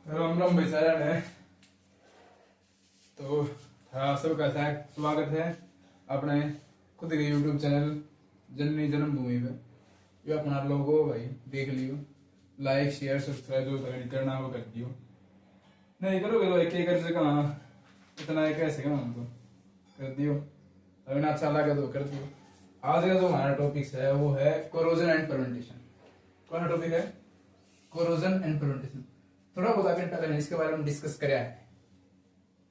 राम राम भाई सारा है। तो सबका स्वागत है अपने खुद के यूट्यूब चैनल जननी जन्मभूमि पे। ये अपना लोगो भाई देख लियो, लाइक शेयर सब्सक्राइब जो करना वो कर दियो। नहीं करोगे तो एक कर से कहाँ इतना एक कैसे कहाँ तो कर दियो। अगर ना अच्छा लगा तो कर दियो। आज का जो हमारा टॉपिक है वो है कोरोजन एंड फर्मेंटेशन। कौन सा टॉपिक है? Corrosion and fermentation. थोड़ा बहुत आगे पहले मैंने इसके बारे में डिस्कस किया है।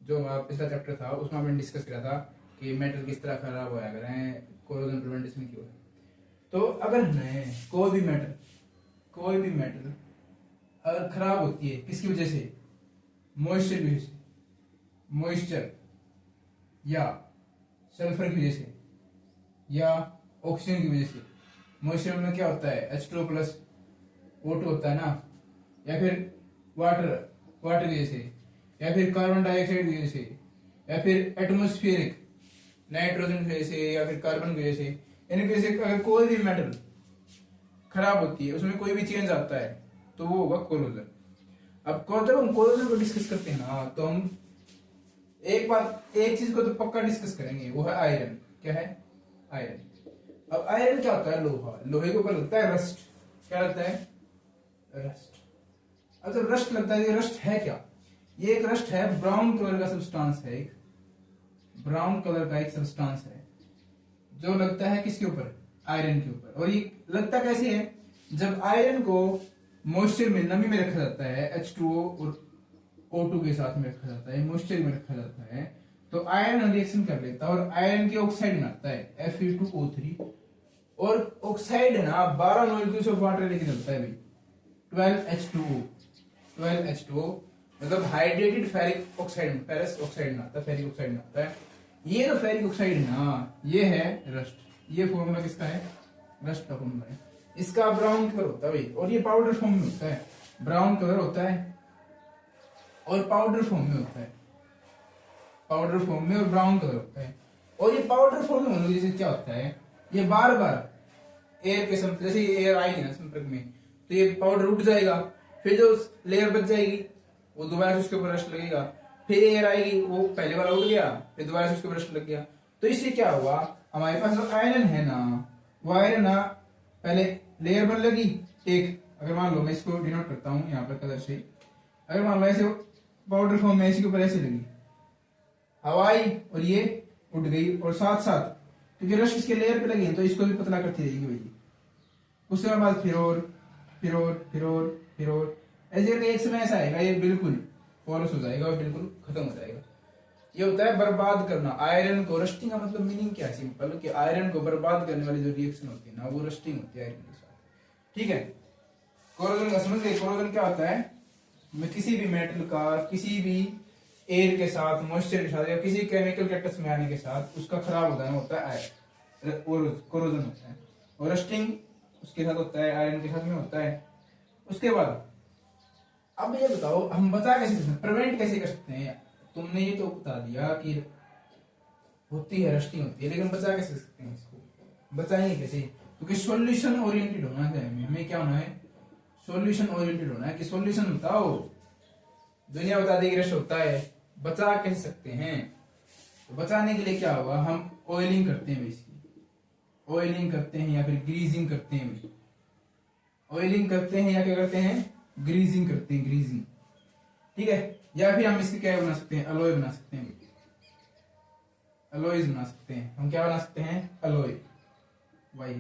जो हमारा पिछला चैप्टर था उसमें हमने डिस्कस किया था कि मेटल किस तरह खराब होया करें, कोरोजन प्रिवेंशन क्यों है। तो अगर हमें कोई भी मेटल अगर खराब होती है किसकी वजह से? मॉइस्चर की वजह से, मॉइस्चर या सल्फर की वजह से या ऑक्सीजन की वजह से। मॉइस्चर में क्या होता है? H2O प्लस O2 होता है ना, या फिर वाटर की वजह से, या फिर कार्बन डाइऑक्साइड की वजह से, या फिर एटमॉस्फेरिक नाइट्रोजन की वजह से, या फिर कार्बन की वजह से। यानी कि अगर कोई भी मेटल खराब होती है, उसमें कोई भी चेंज आता है तो वो होगा कोरोजन। अब जब हम कोरोजन को डिस्कस करते हैं ना, तो हम एक चीज को तो पक्का डिस्कस करेंगे, वो है आयरन। क्या है? आयरन। अब आयरन क्या होता है? लोहा। लोहे के ऊपर लगता है रस्ट। क्या लगता है? रस्ट। अब जब रस्ट लगता है, ये रस्ट है क्या? ये एक रस्ट है, ब्राउन कलर का सब्सटेंस है, एक ब्राउन कलर का एक सब्सटेंस है जो लगता है किसके ऊपर? आयरन के ऊपर। और ये लगता कैसे है? जब आयरन को मॉइस्चर में, नमी में रखा जाता है, H2O और O2 के साथ में रखा जाता है, मॉइस्चर में रखा जाता है, तो आयरन रिएक्शन कर लेता है और आयरन की ऑक्साइड बनाता है Fe2O3। और ऑक्साइड है ना 12 मॉलिक्यूल्स ऑफ वाटर लेके चलता है भाई, 12H2O मतलब hydrated ferric oxide, ferrous oxide बनाता है, फेरिक ऑक्साइड बनाता है। ये जो फेरिक ऑक्साइड है ना, ये है रस्ट। ये फॉर्मूला किसका है? रस्ट का फॉर्मूला है। इसका ब्राउन कलर होता है भाई, और ये पाउडर फॉर्म में होता है। ब्राउन कलर होता है और पाउडर फॉर्म में होता है, पाउडर फॉर्म में और ब्राउन कलर होता है। और ये पाउडर फॉर्म में होने से क्या होता है? ये बार बार एयर के संपर्क, जैसे एयर आएगी ना संपर्क में, तो ये पाउडर उठ जाएगा, फिर जो लेयर बच जाएगी वो दोबारा से उसके ऊपर रस्ट लगेगा, फिर एयर आएगी, वो पहले वाला उठ गया, फिर दोबारा से उसके ऊपर रस्ट लग गया। तो इससे क्या हुआ? हमारे पास जो आयरन है ना, वो आयरन ना पहले लेयर बन लगी एक। अगर मान लो मैं इसको डिनोट करता हूँ यहाँ पर कलर से, अगर मान लो ऐसे पाउडर फॉर्म में इसके ऊपर ऐसे लगी, हवा आई और ये उठ गई, और साथ साथ क्योंकि रस्ट इसके लेयर पे लगी तो इसको भी पतला करती रहेगी भाई। उसके बाद फिर और ऐसे एक समय ऐसा आएगा ये बिल्कुल पोरस हो जाएगा और बिल्कुल खत्म हो जाएगा। ये होता है बर्बाद करना आयरन को। रस्टिंग का मतलब मीनिंग क्या है? सिंपल, कि आयरन को बर्बाद करने वाली जो रिएक्शन होती है ना, वो रस्टिंग होती है आयरन के साथ। ठीक है, कोरोजन का समझ गए? कोरोजन क्या होता है? किसी भी मेटल का किसी भी एयर के साथ, मॉइस्चर के साथ, या किसी केमिकल के टच में आने के साथ उसका खराब हो जाना होता है कोरोजन होता है। और रस्टिंग उसके साथ होता है, आयरन के साथ में होता है। उसके बाद अब ये बताओ, हम बचा कैसे सकते हैं, प्रिवेंट कैसे कर सकते हैं? तुमने ये तो बता दिया कि होती है, रस्टिंग होती है, लेकिन बचा कैसे सकते हैं इसको? बचाएंगे कैसे? क्योंकि सॉल्यूशन ओरिएंटेड होना है हमें। क्या होना है? सॉल्यूशन ओरिएंटेड होना है कि सॉल्यूशन बताओ, दुनिया बता देगी रस्ट होता है, बचा कैसे सकते हैं? तो बचाने के लिए क्या होगा? हम ऑयलिंग करते हैं इसकी, ऑयलिंग करते हैं या फिर ग्रीजिंग करते हैं। ऑयलिंग करते हैं या क्या करते हैं? ग्रीजिंग करते हैं, ग्रीजिंग। ठीक है, या फिर हम इसके क्या बना सकते हैं? अलॉय बना सकते हैं, अलॉयज बना सकते हैं। हम क्या बना सकते हैं? अलॉय, वाई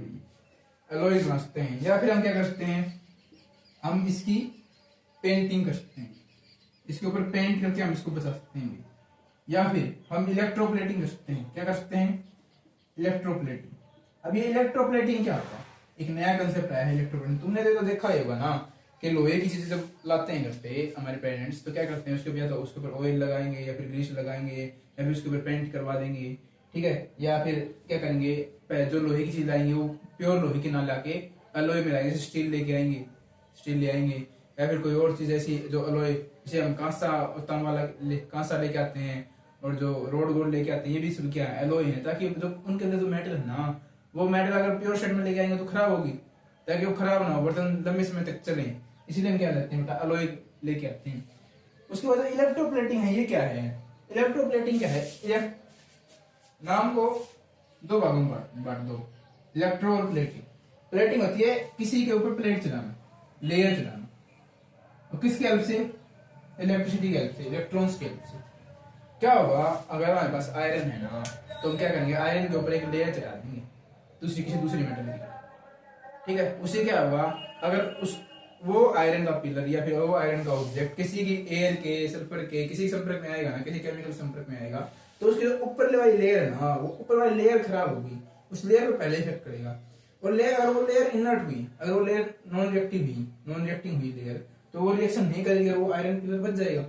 अलॉयज बना सकते हैं। या फिर हम क्या कर सकते हैं? हम इसकी पेंटिंग कर सकते हैं, इसके ऊपर पेंट करके हम इसको बचा सकते हैं। या फिर हम इलेक्ट्रोप्लेटिंग कर सकते हैं। क्या कर सकते हैं? इलेक्ट्रोप्लेटिंग। अब ये इलेक्ट्रोप्लेटिंग क्या होता है? एक नया कंसेप्ट आया है इलेक्ट्रोप्लेटिंग। तुमने तो देखा ही होगा ना कि लोहे की चीजें जब लाते हैं घर पे हमारे पेरेंट्स, तो क्या करते हैं? उसके ऊपर या तो उसके ऊपर ऑयल लगाएंगे, या फिर ग्रीस लगाएंगे, या फिर उसके ऊपर पेंट करवा देंगे। ठीक है, या फिर क्या करेंगे? जो लोहे की चीज लाएंगे वो प्योर लोहे की ना लाके अलॉय में लाएंगे। जैसे स्टील लेके आएंगे, स्टील ले आएंगे, या फिर कोई और चीज ऐसी जो अलॉय, जैसे हम कांसा और तांबा कांसा लेके आते हैं, और जो रोड गोल्ड लेके आते हैं, ये भी क्या है? अलॉय है, ताकि जो उनके अंदर जो मेटल है ना, वो मेटल अगर प्योर शेड में लेके आएंगे तो खराब होगी, ताकि वो खराब ना हो, बर्तन लंबे समय तक चले। इसीलिए हम क्या लेते हैं? अलॉय लेके आते हैं। उसके बाद इलेक्ट्रोप्लेटिंग है, ये क्या है? इलेक्ट्रोप्लेटिंग क्या है? नाम को दो भागों में बांट दो, इलेक्ट्रो और प्लेटिंग। प्लेटिंग होती है किसी के ऊपर प्लेट चलाना, लेयर चलाना, और किसके हेल्प से? इलेक्ट्रिसिटी के हेल्प से, इलेक्ट्रॉन्स के हेल्प से। क्या होगा अगर हमारे पास आयरन है ना, तो हम क्या करेंगे, आयरन के ऊपर एक लेयर चला देंगे किसी दूसरी मेटल की, ठीक है। उससे क्या होगा, अगर उस वो आयरन का पिलर या फिर वो आयरन का ऑब्जेक्ट किसी की एयर के, सल्फर के किसी संपर्क में आएगा ना, किसी केमिकल संपर्क में आएगा, तो उसके जो ऊपर वाली लेयर है ना, वो ऊपर वाली लेयर खराब होगी, उस लेयर पर पहले इफेक्ट करेगा। और लेयर, अगर वो लेयर इनर्ट हुई, अगर वो लेयर नॉन रिएक्टिंग हुई लेयर, तो वो रिएक्शन नहीं करेगी, वो आयरन पिलर बच जाएगा।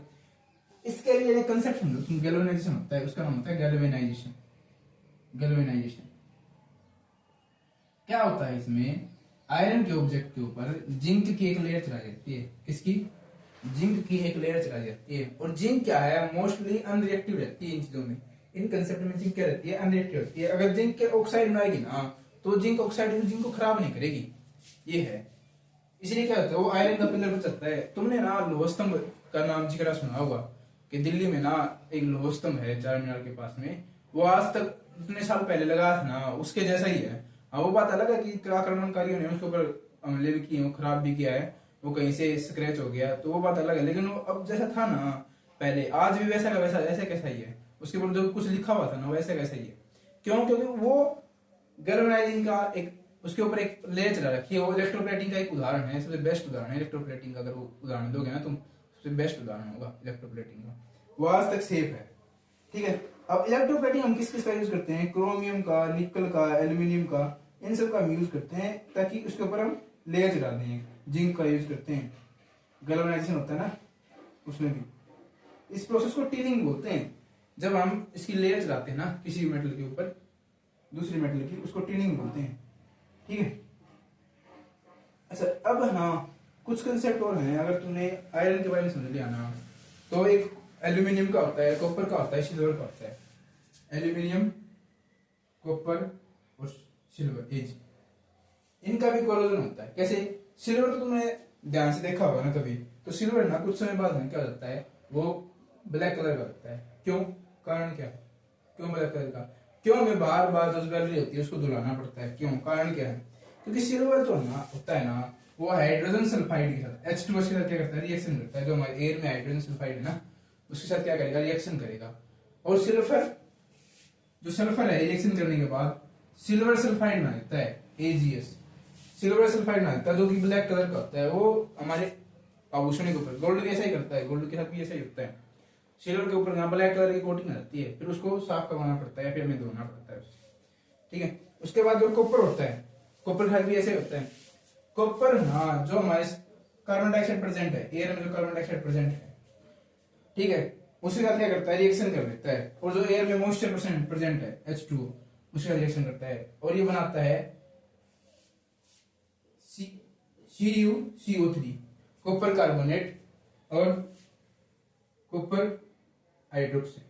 इसके लिए एक कंसेप्ट समझो, गैल्वेनाइजेशन होता है, उसका नाम होता है गैल्वेनाइजेशन। गैल्वेनाइजेशन क्या होता है? इसमें आयरन के ऑब्जेक्ट के ऊपर जिंक की एक लेयर चलाई जाती है। किसकी? जिंक की एक लेयर चलाई जाती है। और जिंक क्या है, मोस्टली अनरिएक्टिव रहती है इन चीजों में। इन कंसेप्ट में जिंक क्या रहती है? अनरिएक्टिव रहती है। अगर जिंक के ऑक्साइड बनाएगी ना, तो जिंक ऑक्साइड जिंक को खराब नहीं करेगी, ये है। इसलिए क्या होता है, वो आयरन का पिलर बच सकता है। तुमने ना लौह स्तंभ का नाम जिक्र सुना होगा कि दिल्ली में ना एक लौह स्तंभ है चार मीनार के पास में, वो आज तक इतने साल पहले लगा था ना, उसके जैसा ही है। हाँ, वो बात अलग है कि आक्रमणकारियों ने उसके ऊपर हमले भी किए, खराब भी किया है, वो कहीं से स्क्रैच हो गया, तो वो बात अलग है। लेकिन वो अब जैसा था ना पहले, आज भी वैसा का वैसा, ऐसे कैसा ही है। उसके ऊपर जो कुछ लिखा हुआ था ना, वैसे कैसा ही है। क्यों? क्योंकि वो गैल्वेनाइजिंग का एक, उसके ऊपर एक लेयर चला रखी है। वो इलेक्ट्रोप्लेटिंग का एक उदाहरण है, सबसे बेस्ट उदाहरण है इलेक्ट्रोप्लेटिंग का। अगर वो उदाहरण दोगे ना तुम, सबसे बेस्ट उदाहरण होगा इलेक्ट्रोप्लेटिंग का। वो आज तक सेफ है, ठीक है। अब इलेक्ट्रोप्लेटिंग हम किस किस का यूज करते हैं? क्रोमियम का, निकल का, एल्यूमिनियम का, इन सब का हम यूज करते हैं ताकि उसके ऊपर हम लेयर चला दें। जिंक का यूज करते हैं, गैल्वेनाइजेशन होता है ना उसमें भी। इस प्रोसेस को टीनिंग बोलते हैं। जब हम इसकी लेयर चलाते हैं ना किसी मेटल के ऊपर दूसरी मेटल की, उसको टीनिंग बोलते हैं, ठीक है। अच्छा, अब हाँ कुछ कंसेप्ट और हैं। अगर तुमने आयरन के बारे में समझ लिया ना, तो एक एल्यूमिनियम का होता है, कॉपर का होता है, सिल्वर का होता है। एल्यूमिनियम, कॉपर और सिल्वर, एज, इनका भी कोरोजन होता है। कैसे? सिल्वर तो तुमने ध्यान से देखा होगा ना कभी, तो सिल्वर ना कुछ समय बाद में क्या हो जाता है, वो ब्लैक कलर का होता है। क्यों? कारण क्या? क्यों ब्लैक कलर का? क्यों? हमें बार बार जो ज्वेलरी होती है उसको धुलाना पड़ता है। क्यों? कारण क्या है? क्योंकि सिल्वर जो ना होता है ना, वो हाइड्रोजन सल्फाइड के साथ H2O के साथ क्या करता है? रिएक्शन करता है। जो हमारे एयर में हाइड्रोजन सल्फाइड है ना, उसके साथ क्या करेगा? रिएक्शन करेगा। और सिल्वर, जो सल्फर है, रिएक्शन करने के बाद सिल्वर सल्फाइड बना देता है, AgS। सिल्वर सल्फाइड बना देता है, जो कि ब्लैक कलर का होता है। वो हमारे आभूषण के ऊपर, गोल्ड भी ऐसा ही करता है, गोल्ड के साथ भी ऐसा ही होता है। सिल्वर के ऊपर ब्लैक कलर की कोटिंग रहती है, फिर उसको साफ करवाना पड़ता है, फिर हमें धोना पड़ता है, ठीक है। उसके बाद जो कॉपर होता है, कॉपर खाद भी ऐसे होता है। कॉपर ना, जो हमारे कार्बन डाइऑक्साइड प्रेजेंट है, एयर में जो कार्बन डाइऑक्साइड प्रेजेंट है, ठीक है, उसके साथ क्या करता है? रिएक्शन कर देता है। और जो एयर में मॉइस्चर प्रेजेंट है, H2O, उसके साथ रिएक्शन करता है और ये बनाता है CuCO3, कॉपर कार्बोनेट और कॉपर हाइड्रोक्साइड।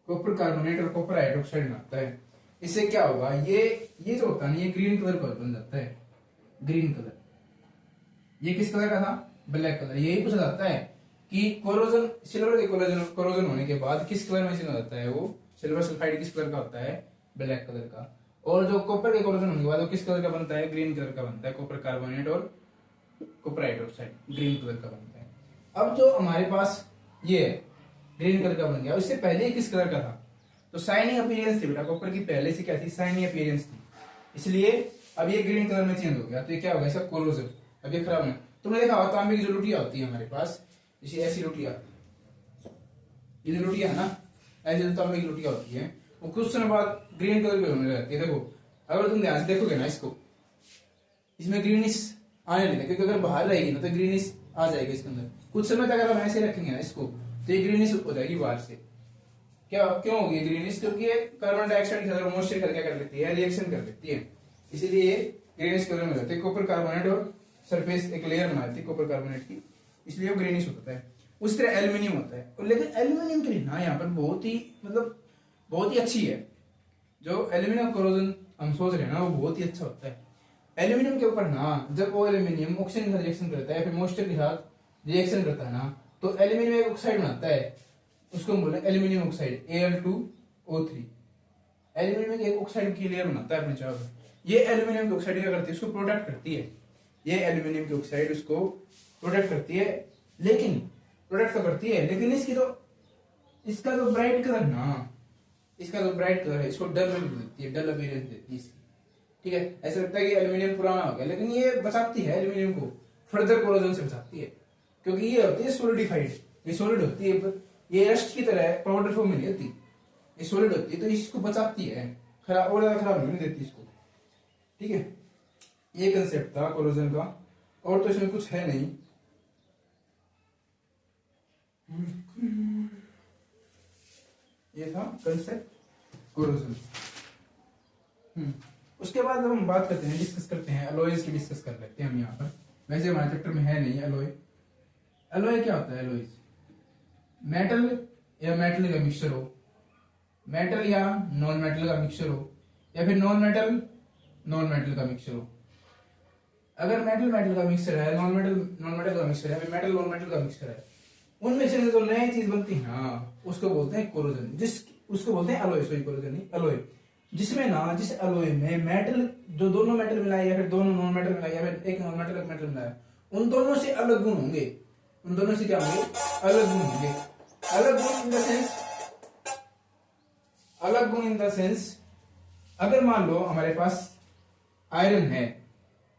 कॉपर कार्बोनेट और कॉपर हाइड्रोक्साइड बनाता है। इससे क्या होगा, ये जो होता है ना, ये ग्रीन कलर का बन जाता है। ग्रीन कलर, ये किस कलर का था? Black colour. यही पूछा जाता है कि कोरोजन, सिल्वर के कोरोजन होने के बाद किस कलर में चेंज हो जाता है? वो सिल्वर सल्फाइड किस कलर का होता है? ब्लैक कलर का। और जो कॉपर के कोरोजन होने के बाद वो किस कलर का बनता है? ग्रीन कलर का बनता है। कॉपर कार्बोनेट और कॉपर हाइड्रोक्साइड ग्रीन कलर का बनता है। अब जो हमारे पास ये ग्रीन कलर का बन गया, उससे पहले किस कलर का था? तो शाइनिंग अपीयरेंस थी बेटा, कॉपर की पहले से क्या थी? शाइनिंग अपीयरेंस थी। इसलिए अब ये ग्रीन कलर में चेंज हो गया, तो ये क्या होगा? इसका कोरोजन। अब ये खराब है। तुमने देखा होगा तांबे की जो लुटिया होती है हमारे पास, जैसे ऐसी लुटिया, ये जो लुटिया है ना, ऐसी जो तांबे की लुटिया होती है, वो कुछ समय बाद ग्रीन कलर की होने लगती है। देखो, अगर तुम ध्यान से देखोगे ना इसको, इसमें ग्रीनिश आने लगे, क्योंकि अगर बाहर रहेगी ना तो ग्रीनिश आ जाएगी इसके अंदर। कुछ समय तक अगर हम ऐसे रखेंगे ना इसको, तो ये ग्रीनिश हो जाएगी बाहर से। क्या क्यों होगी ग्रीनिश? क्योंकि ये कार्बन डाइऑक्साइड के साथ मॉइस्चर क्या कर लेती है? रिएक्शन कर लेती है, इसीलिए ये ग्रीनिश कलर में जाती है। कॉपर कार्बोनेट और सरफेस एक लेयर बना देती है कॉपर कार्बोनेट की, इसलिए वो ग्रीनिश होता है। उस तरह एल्यूमिनियम होता है, लेकिन एल्यूमिनियम के लिए ना यहाँ पर बहुत ही मतलब बहुत ही अच्छी है। जो एल्यूमिनियम कोरोजन हम सोच रहे हैं ना, वो बहुत ही अच्छा होता है। एल्यूमिनियम के ऊपर ना, जब वो एल्यूमिनियम ऑक्सीजन के साथ रिएक्शन करता है, फिर मॉइस्चर के साथ रिएक्शन करता है ना, तो एल्यूमिनियम एक ऑक्साइड बनाता है, उसको हम बोले एल्यूमिनियम ऑक्साइड Al2O3। एल्यूमिनियम एक ऑक्साइड की लेयर बनाता है अपने चारों पर। ये एल्यूमिनियम की ऑक्साइड क्या करती है, उसको प्रोटेक्ट करती है। ये एल्यूमिनियम की ऑक्साइड उसको प्रोटेक्ट करती है, लेकिन प्रोटेक्ट तो करती है, लेकिन इसकी तो इसका तो ब्राइट कलर ना, इसका तो ब्राइट कलर है, इसको डल देती है, डल अपीयरेंस देती है इसकी। ठीक है, ऐसा लगता है कि एल्यूमिनियम पुराना हो गया, लेकिन ये बचाती है एल्यूमिनियम को, फर्दर कोरोजन से बचाती है, क्योंकि ये होती है सॉलिडिफाइड, ये सॉलिड होती है, ये रस्ट की तरह पाउडर फॉर्म में नहीं होती, ये सॉलिड होती है, तो इसको बचाती है, खराब और ज्यादा खराब नहीं देती इसको। ठीक है, ये कंसेप्ट था कोरोजन का, और तो इसमें कुछ है नहीं। ये था कंसेप्ट कोरोजन। उसके बाद जब हम बात करते हैं, डिस्कस करते हैं एलॉयज की, डिस्कस कर लेते हैं हम यहाँ पर। वैसे हमारे चैप्टर में है नहीं एलॉय। एलॉय क्या होता है? एलॉयज मेटल या मेटल का मिक्सचर हो, मेटल या नॉन मेटल का मिक्सचर हो, या फिर नॉन मेटल का मिक्सचर हो। अगर मेटल मेटल का मिक्सचर है, नॉन मेटल का मिक्सचर है, फिर मेटल नॉन मेटल का मिक्सचर है, उनमें से जो नई चीज बनती है हाँ, उसको बोलते हैं कोरोजन, उसको बोलते हैं एलॉय। सॉरी, कोरोजन नहीं, एलॉय। जिसमें ना, जिस एलॉय में मेटल, जो दोनों मेटल मिलाए या फिर दोनों नॉन मेटल मिलाए या फिर एक नॉन मेटल एक मेटल मिलाया, उन दोनों से अलग गुण होंगे। उन दोनों से क्या होंगे? अलग गुण होंगे। अलग गुण इन द सेंस, अलग गुण इन द सेंस, अगर मान लो हमारे पास आयरन है,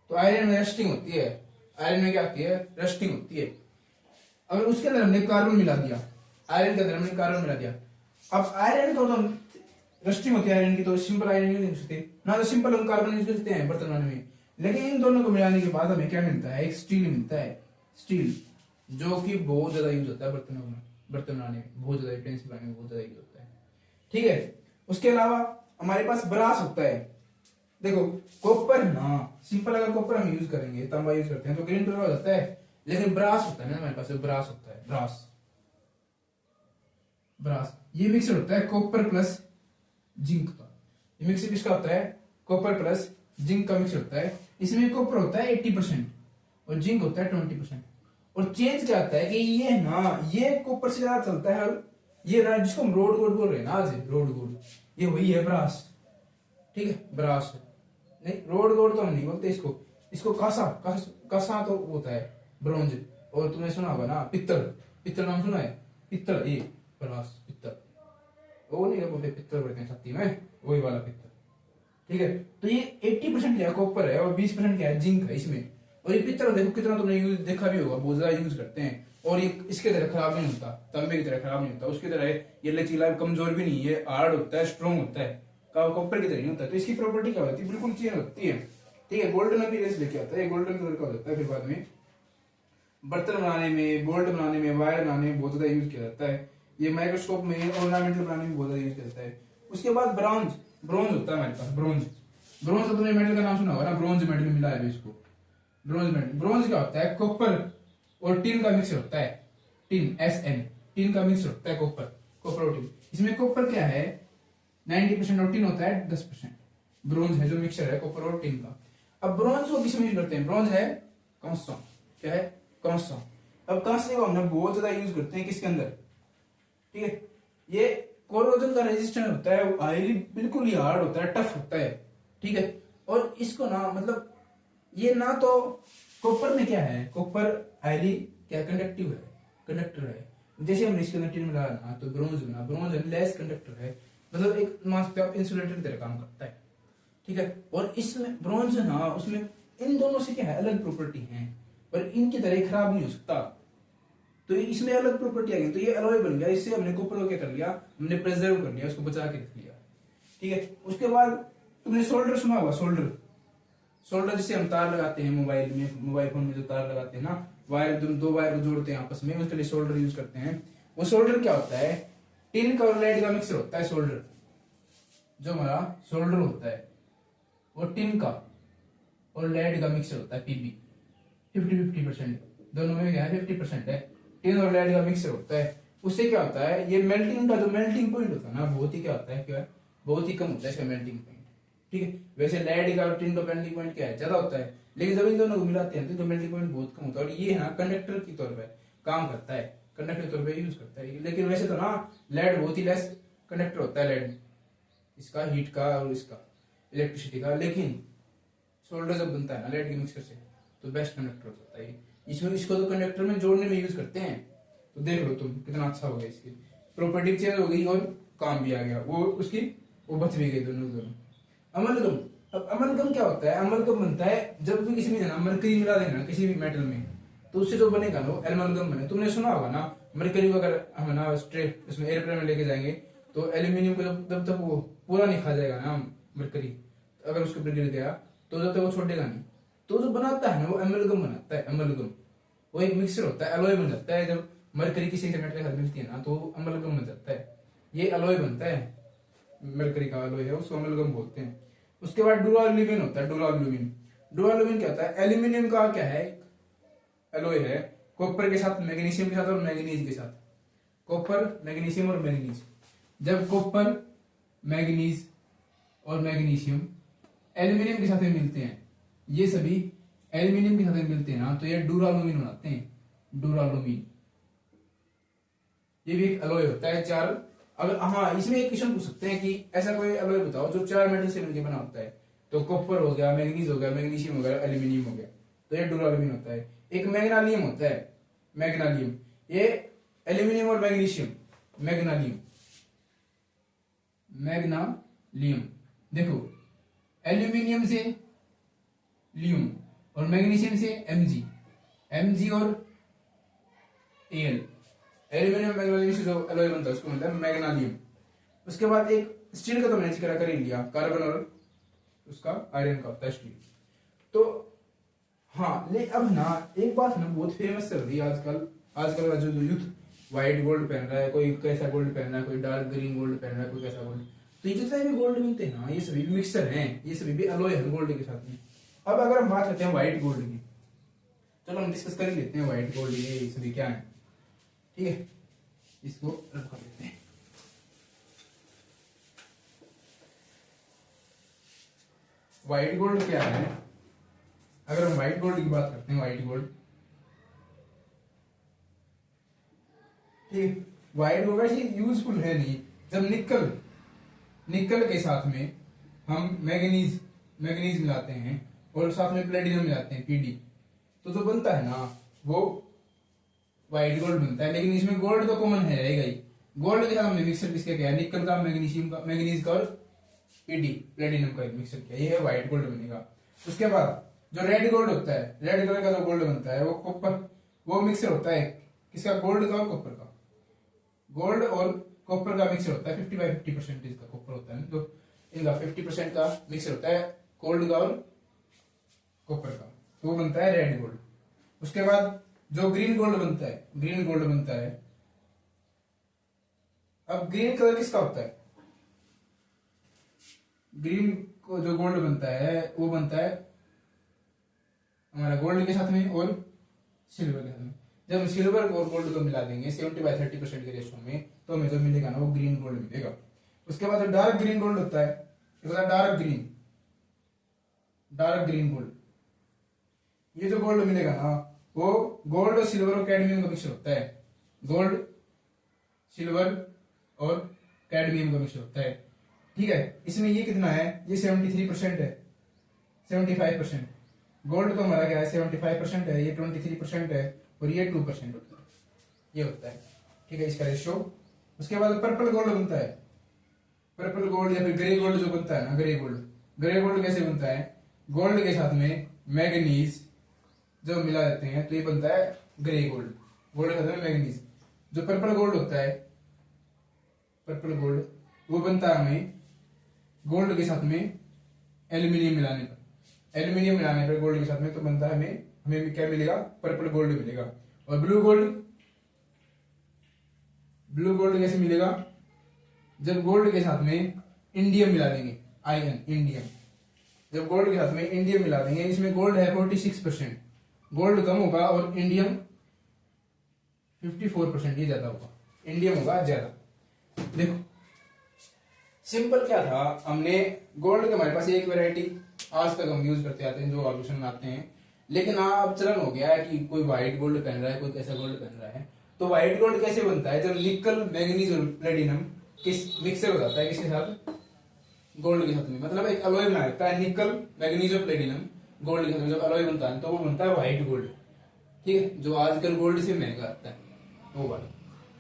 तो आयरन में रस्टिंग होती है। आयरन में क्या होती है? रस्टिंग होती है। अगर उसके अंदर हमने कार्बन मिला दिया, आयरन के अंदर हमने कार्बन मिला दिया, अब आयरन तो रस्टिंग होती है आयरन की, तो सिंपल आयरन यूज नहीं सकते ना, तो सिंपल हम कार्बन यूज करते हैं बर्तन बनाने में। लेकिन इन दोनों को मिलाने के बाद हमें क्या मिलता है? एक स्टील मिलता है। स्टील जो कि बहुत ज्यादा यूज होता है बर्तन बनाने में, बहुत ज्यादा यूटेंसिल बनाने में बहुत ज्यादा यूज होता है। ठीक है, उसके अलावा हमारे पास ब्रास होता है। देखो कॉपर ना, सिंपल अगर कॉपर हम यूज करेंगे, तांबा यूज करते हैं तो ग्रीन कलर हो जाता है, लेकिन ब्रास होता है ना हमारे पास, ब्रास होता है, ब्रास ये मिक्सर होता है कॉपर प्लस जिंक का। ये मिक्सर किसका होता है? कॉपर प्लस जिंक का मिक्सर होता है। इसमें कॉपर होता है 80% और जिंक होता है 20%। और चेंज क्या होता है कि ये ना, ये कॉपर से ज्यादा चलता है, ये ना जिसको हम रोड गोल्ड बोल रहे हैं ना आज, रोड गोल्ड, ये वही है ब्रास। ठीक है, ब्रास नहीं, रोड गोल्ड तो हम नहीं बोलते इसको, इसको कासा तो होता है ब्रोंज। और तुमने सुना होगा ना पित्तल, पित्तल नाम सुना है? पित्तल, ये ब्रास, पित्तल, वो नहीं बोलते पित्तल बोलते हैं छत्ती में, वही वाला पित्तल। ठीक है, तो ये 80% क्या कॉपर है और 20% क्या है? जिंक है इसमें। और ये पित्तल देखो कितना तुमने यूज देखा भी होगा, बहुत ज्यादा यूज करते हैं, और ये इसके तरह खराब नहीं होता, तांबे की तरह खराब नहीं होता, उसकी तरह ये लचीला कमजोर भी नहीं है, हार्ड होता है, स्ट्रॉन्ग होता है, कॉपर की तरह नहीं होता। तो इसकी प्रॉपर्टी क्या होती है? बिल्कुल चेंज होती है। ठीक है, गोल्डन अपीयरेंस लेके आता है, गोल्डन कलर का होता है। फिर बाद में बर्तन बनाने में, बोल्ट बनाने में, वायर बनाने में बहुत ज्यादा यूज किया जाता है। ये माइक्रोस्कोप में, ऑर्नामेंटल बनाने में बहुत ज्यादा यूज किया जाता है। उसके बाद ब्रॉन्ज, ब्रॉन्ज होता है हमारे पास, ब्रॉन्ज। ब्रॉन्ज तो तुमने मेटल का नाम सुना होगा ना, ब्रॉन्ज मेटल मिला है इसको, ब्रॉन्ज मेटल। ब्रॉन्ज क्या होता है? कॉपर और टिन का मिक्सर होता है, टिन, SN, टिन का मिक्सर होता है कॉपर, कॉपर और टिन। इसमें कॉपर क्या है? 90% और टिन होता है 10%। ब्रॉन्ज है जो मिक्सचर है कॉपर और टिन का। अब ब्रॉन्ज को किस में यूज करते हैं? ब्रॉन्ज है कांस्य, क्या है? कांस्य। अब कांस्य को हमने बहुत ज्यादा यूज करते हैं किसके अंदर? ठीक है, ये कोरोजन का रेजिस्टेंस होता है, हाईली बिल्कुल ही हार्ड होता है, टफ होता है। ठीक है, और इसको ना, मतलब ये ना, तो कॉपर में क्या है? कॉपर हाईली क्या कंडक्टिव है, कंडक्टर है। जैसे हमने इसके अंदर टिन मिला ना, तो ब्रॉन्ज बना, ब्रॉन्ज लेस कंडक्टर है, मतलब एक मास पे इंसुलेटर की तरह काम करता है। ठीक है, और इसमें ब्रॉन्ज है ना, उसमें इन दोनों से क्या है? अलग प्रॉपर्टी है, और इनकी तरह खराब नहीं हो सकता, तो इसमें अलग प्रॉपर्टी आ गई, तो ये अलॉय बन गया। इससे हमने कॉपर को क्या कर लिया? हमने प्रिजर्व कर लिया, उसको बचा के रख लिया। ठीक है, उसके बाद तुमने सोल्डर सुना होगा, सोल्डर। सोल्डर जिससे हम तार लगाते हैं मोबाइल में, मोबाइल फोन में जो तार लगाते हैं ना, वायर, दो वायर को जोड़ते हैं आपस में, उसके लिए सोल्डर यूज करते हैं। वो सोल्डर क्या होता है? टिन का और लेड का मिक्सर होता है सोल्डर। जो हमारा सोल्डर होता है वो टिन का और लेड का मिक्सर होता है, PB। 50-50% दोनों में क्या है? 50% है, टिन और लेड का मिक्सर होता है। उससे क्या होता है? ये मेल्टिंग का जो मेल्टिंग पॉइंट होता है ना, बहुत ही क्या होता है, क्या बहुत ही कम होता है इसका मेल्टिंग पॉइंट। ठीक है, वैसे लेड का और टिन का मेल्टिंग पॉइंट क्या है? ज्यादा होता है, लेकिन जब इन दोनों को मिलाते हैं तो मेल्टिंग पॉइंट बहुत कम होता है। और ये है ना, कंडक्टर की तौर पर काम करता है, कंडक्टर के तौर पे यूज करता है। लेकिन वैसे तो ना लेड बहुत ही लेस कंडक्टर होता है, लेड इसका हीट का और इसका इलेक्ट्रिसिटी का। लेकिन सोल्डर जब बनता है ना लेड के मिक्सचर से तो बेस्ट कंडक्टर होता है। इसमें इसको तो कंडक्टर में जोड़ने में यूज करते हैं। तो देख लो तुम कितना अच्छा हो गया, इसकी प्रॉपर्टी चेंज हो गई और काम भी आ गया, वो उसकी वो बच भी गई दोनों दोनों। अमलगम, अब अमलगम क्या होता है? अमलगम बनता है जब भी किसी में ना मरकरी मिला देना किसी भी मेटल में, तो उससे जो बनेगा ना एल्युमिनियम बने। तुमने सुना होगा ना मरकरी को अगर हम ना स्ट्रेट उसमें एयरप्लेन में लेके जाएंगे तो एल्यूमिनियम को जब तक वो पूरा नहीं खा जाएगा ना मरकरी, अगर उसके ऊपर गिर गया तो जब तक वो छोड़ेगा नहीं। तो जो बनाता है ना वो एमलगम बनाता है। एमलगम वो एक मिक्सर होता है, एलॉय बन जाता है। जब मरकरी किसी से मेटल के साथ मिलती है ना तो एमलगम बन जाता है। ये एलॉय बनता है, मरकरी का एलॉय है, उसको एमलगम बोलते हैं। उसके बाद डुराल्यूमिन होता है। डुराल्यूमिन, डुराल्यूमिन क्या होता है? एल्यूमिनियम का क्या है? एलॉय है, कॉपर के साथ, मैग्नीशियम के साथ और मैग्नीज के साथ। कॉपर, मैग्नीशियम और मैग्नीज। जब कॉपर, मैग्नीज और मैग्नीशियम एल्यूमिनियम के साथ में मिलते हैं, ये सभी एल्यूमिनियम के साथ में मिलते हैं ना तो ये डुराल्यूमिन बनाते हैं। डुराल्यूमिन ये भी एक एलॉय होता है। चार, अगर हाँ इसमें एक क्वेश्चन पूछ सकते हैं कि ऐसा कोई एलॉय बताओ जो चार मेटल से मिलकर बना होता है। तो कॉपर हो गया, मैग्नीज हो गया, मैग्नीशियम हो गया, एल्यूमिनियम हो गया, तो ये डुराल्यूमिन होता है। एक मैग्नालियम होता है, मैग्नालियम, ये एल्यूमिनियम और मैग्नीशियम, मैग्नालियम, मैग्नालियम। देखो एल्यूमिनियम से लियम और मैग्नीशियम से एमजी, एमजी और एल, एल्यूमिनियम मैग्नीशियम से जो एलॉय बनता है उसको मिलता है मैग्नालियम। उसके बाद एक स्टील का तो मैंने जिक्र कर ही लिया, कार्बन और उसका आयरन का होता है स्टील। तो हाँ ले अब ना एक बात ना बहुत फेमस चल रही है आजकल। आजकल का जो यूथ व्हाइट गोल्ड पहन रहा है, कोई कैसा गोल्ड पहन रहा है, कोई डार्क ग्रीन गोल्ड पहन रहा है, कोई कैसा गोल्ड। तो ये जितने भी गोल्ड मिलते हैं ना ये सभी मिक्सर हैं, ये सभी भी एलॉय है गोल्ड के साथ में। अब अगर हम बात करते हैं व्हाइट गोल्ड की, चलो हम डिस्कस कर लेते हैं व्हाइट गोल्ड ये सभी क्या है। ठीक है, इसको रख कर लेते हैं। व्हाइट गोल्ड क्या है? अगर हम व्हाइट गोल्ड की बात करते हैं, व्हाइट गोल्ड, ठीक, व्हाइट गोल्ड वैसे यूजफुल है नहीं। जब निकल, निकल के साथ में हम मैग्नीज, मैग्नीज मिलाते हैं और साथ में प्लेटिनम मिलाते हैं, पीडी, तो जो बनता है ना वो व्हाइट गोल्ड बनता है। लेकिन इसमें गोल्ड तो कॉमन है रहेगा ही। गोल्ड के साथ हमने मिक्सर किसका किया? निकल का, मैग्नीशियम का, मैग्नीज का और पीडी, प्लेटिनम का मिक्सर किया, ये है व्हाइट गोल्ड बनेगा। उसके बाद जो रेड गोल्ड होता है, रेड कलर का जो गोल्ड बनता है वो कॉपर, वो मिक्सर होता है किसका? गोल्ड का और कॉपर का। गोल्ड और कॉपर का मिक्सर होता है, 50/50% इसका कॉपर होता है, तो इनका 50% का मिक्सर होता है गोल्ड का और कॉपर का, तो वो बनता है रेड गोल्ड। उसके बाद जो ग्रीन गोल्ड बनता है, ग्रीन गोल्ड बनता है। अब ग्रीन कलर किसका होता है? ग्रीन को जो गोल्ड बनता है वो बनता है हमारा गोल्ड के साथ में और सिल्वर के साथ में। जब हम सिल्वर और गोल्ड को मिला देंगे 70/30% के रेशो में तो हमें जो मिलेगा ना वो ग्रीन गोल्ड मिलेगा। उसके बाद डार्क ग्रीन गोल्ड होता है, dark green, dark green gold, ये जो गोल्ड मिलेगा ना वो गोल्ड और सिल्वर और कैडमियम का मिक्सचर होता है। गोल्ड, सिल्वर और कैडमियम का मिक्सचर होता है। ठीक है, इसमें ये कितना है? ये 73% है, 75%। गोल्ड तो हमारा क्या है? 75% है, ये 23% है और ये 2% होता है, ये होता है। ठीक है, इसका रेशो। उसके बाद पर्पल गोल्ड बनता है, पर्पल गोल्ड या फिर ग्रे गोल्ड जो बनता है ना, ग्रे गोल्ड। ग्रे गोल्ड कैसे बनता है? गोल्ड के साथ में मैग्नीज जो मिला देते हैं तो ये बनता है ग्रे गोल्ड, गोल्ड के साथ में मैग्नीज। जो पर्पल गोल्ड होता है, पर्पल गोल्ड, वो बनता है हमें गोल्ड के साथ में एल्यूमिनियम मिलाने पर, एल्यूमिनियम मिलाने पर गोल्ड के साथ में, तो बनता है हमें क्या मिलेगा? पर्पल गोल्ड मिलेगा। और ब्लू गोल्ड, ब्लू गोल्ड कैसे मिलेगा? जब गोल्ड के साथ में इंडियम मिला देंगे, आयन, इंडियम। जब गोल्ड के साथ में इंडियम मिला देंगे, इसमें गोल्ड है 46%, गोल्ड कम होगा और इंडियम 54%, ये ज्यादा होगा, इंडियम होगा ज्यादा। देखो सिंपल क्या था, हमने गोल्ड के हमारे पास एक वैरायटी आज तक हम यूज करते आते हैं जो आभूषण आते हैं। लेकिन अब चलन हो गया है कि कोई व्हाइट गोल्ड पहन रहा है, कोई कैसा गोल्ड पहन रहा है। तो व्हाइट गोल्ड कैसे बनता है? जब निकल मैग्नीज और प्लेटिनम किस मिक्सर हो जाता है किसके साथ? गोल्ड के साथ में, मतलब एक अलॉय बना देता है निकल मैग्नीज और प्लेटिनम गोल्ड के साथ में। जब अलॉय बनता है तो वो बनता है व्हाइट गोल्ड, ठीक है, जो आजकल गोल्ड से महंगा आता है वो वाला।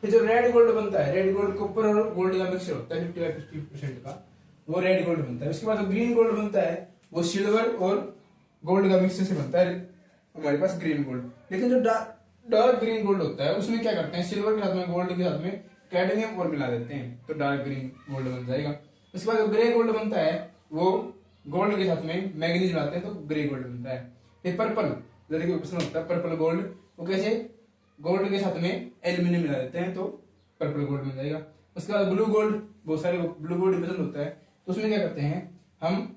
फिर जो रेड गोल्ड बनता है, रेड गोल्ड कॉपर और गोल्ड का मिक्सचर होता है 55% का, वो रेड गोल्ड बनता है। उसके बाद जो ग्रीन गोल्ड बनता है वो सिल्वर और गोल्ड का मिक्सचर से बनता है हमारे पास ग्रीन गोल्ड। लेकिन जो डार्क ग्रीन गोल्ड होता है उसमें क्या करते हैं, सिल्वर के साथ में गोल्ड के साथ में कैडमियम और मिला देते हैं तो डार्क ग्रीन गोल्ड बन जाएगा। उसके बाद जो ग्रे गोल्ड बनता है वो गोल्ड के साथ में मैग्नीज मिलाते हैं तो ग्रे गोल्ड बनता है। फिर पर्पल, जैसे कि प्रश्न होता है पर्पल गोल्ड, वो कैसे? गोल्ड के साथ में एल्यूमिनियम मिला देते हैं तो पर्पल गोल्ड बन जाएगा। उसके बाद ब्लू गोल्ड, बहुत सारे ब्लू गोल्ड पसंद होता है तो उसमें क्या करते हैं हम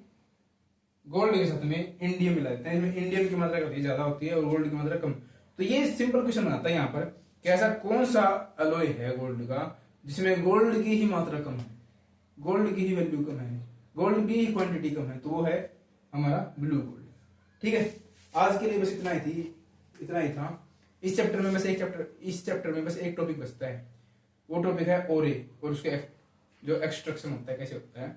गोल्ड के साथ में इंडियम मिला देते हैं, इसमें इंडियम की मात्रा काफी ज्यादा होती है और गोल्ड की मात्रा कम। तो ये सिंपल क्वेश्चन आता है यहाँ पर कि ऐसा कौन सा अलॉय है गोल्ड का जिसमें गोल्ड की ही मात्रा कम है, गोल्ड की ही वैल्यू कम है, गोल्ड की ही क्वांटिटी कम है, तो वो है हमारा ब्लू गोल्ड। ठीक है, आज के लिए बस इतना ही था। इस चैप्टर में बस एक टॉपिक बचता है, वो टॉपिक है ओरे और उसके जो एक्सट्रैक्शन होता है कैसे होता है।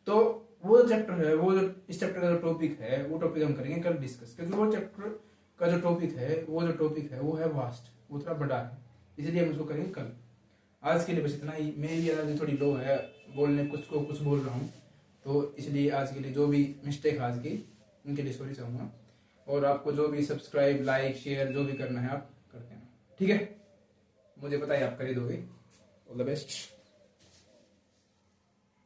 तो वो चैप्टर है, वो जो इस चैप्टर का जो टॉपिक है वो टॉपिक हम करेंगे कल डिस्कस, क्योंकि वो चैप्टर का जो टॉपिक है वो है वास्ट, वो थोड़ा बड़ा है, इसलिए हम उसको करेंगे कल। आज के लिए बस इतना ही। मेरी एनर्जी थोड़ी लो है, बोलने कुछ बोल रहा हूँ, तो इसलिए आज के लिए जो भी मिस्टेक आज की उनके लिए सॉरी चाहूँगा। और आपको जो भी सब्सक्राइब लाइक शेयर जो भी करना है आप करते हैं, ठीक है, मुझे पता है आप कर ही दोगे। All the best.